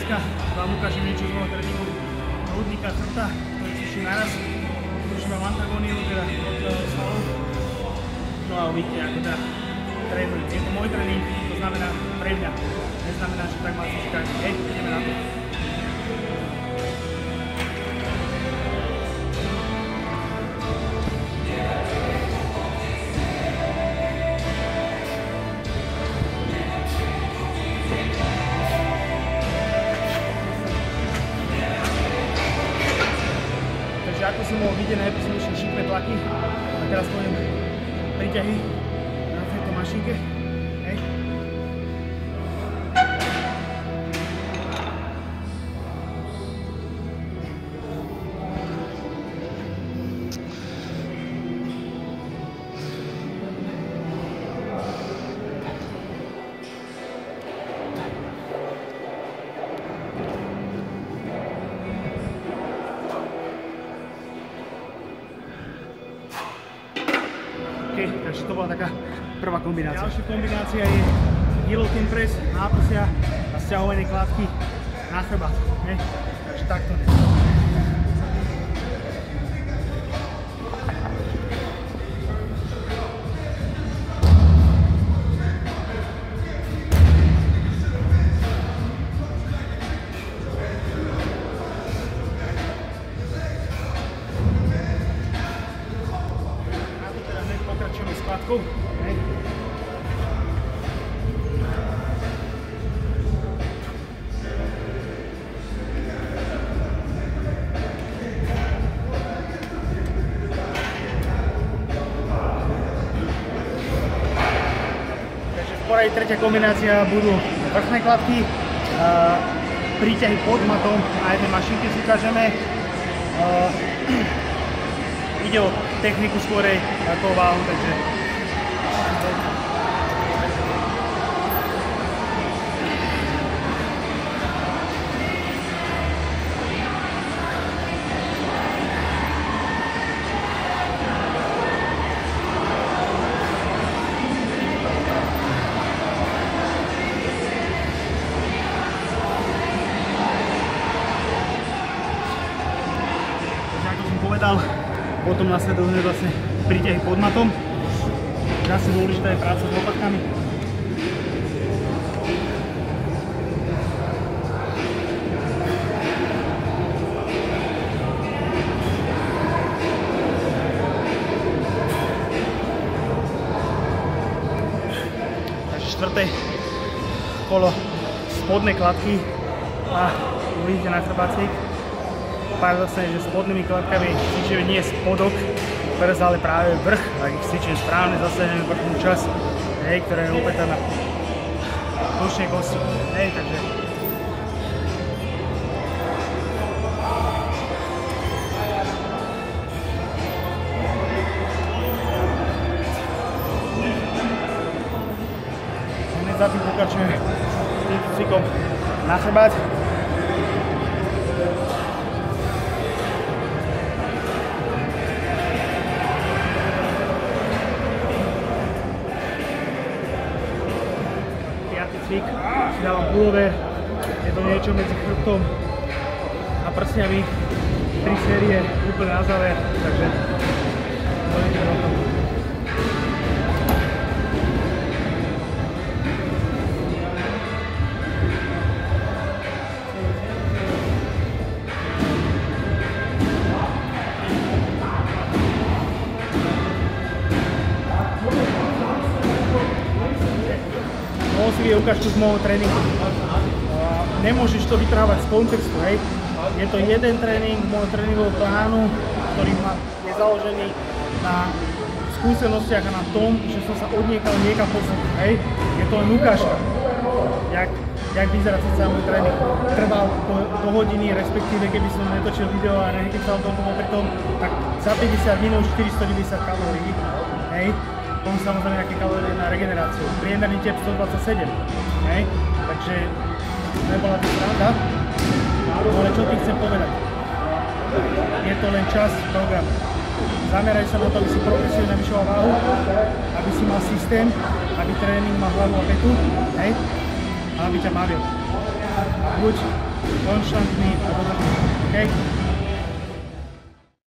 dneska vám ukážem niečo z môjho tréningu hrudníka chrbta, ktorý cvičím naraz. Používam antagóniu, teda od svalov. No a uvidíte, ako teda trénujem. Je to môj tréning, to znamená pre mňa. Neznamená, že tak má cvičiť každý. Hej, ideme na to. Ako som mohol vidieť, najprv som išiel šípne tlaky a teraz poviem príťahy na tejto mašinke. Hej. Takže to bola taká prvá kombinácia. Ďalšia kombinácia je guillotine press, náprsia a sťahovanie klátky na chrbát. Takže takto. Skladkou. Takže v poradí tretia kombinácia budú vrchné kladky, príťahy pod matom na jednej mašinke si ukážeme. Ide o techniku skorej ako váhu, takže ako som povedal, potom nasledujeme vlastne príťahy pod matom. Zase dôležitá je práca s lopatkami. Takže štvrté kolo spodné kladky a uvidíte na chrbácik. Paradoxne, že spodnými kladkami cvičíme nie spodok prs, ale práve vrch. Ak ich cvičíme správne, zasahneme vrchnú časť, ktorá je opäť na tušnej kosti. Takže hneď za tým pokračujeme týmto cvikom na chrbát. Cvik, si dávam pullover, je to niečo medzi chrbtom a prsňami, 3 série úplne na záver, takže poďme na to. Je ukážku z môjho tréningu. Nemôžeš to vytrhávať z kontextu, hej. Je to jeden tréning môjho tréningového plánu, ktorý je založený na skúsenostiach a na tom, že som sa odniekal niekam posunúť, hej. Je to len ukážka, jak vyzerá celý môj tréning. Trval do hodiny, respektíve keby som netočil video a nekecal to pri tom, tak za 50 minút 490 kalórií, hej. Potom samozrejme nejaké kalórie na regeneráciu. Priemerný tep 127, hej? Takže nebola to sranda. Ale čo ti chcem povedať? Je to len časť programu. Zameraj sa na to, aby si progresívne navyšoval váhu, aby si mal systém, aby tréning mal hlavu a petu, hej? A aby ťa bavil. Buď konštantný a dodržný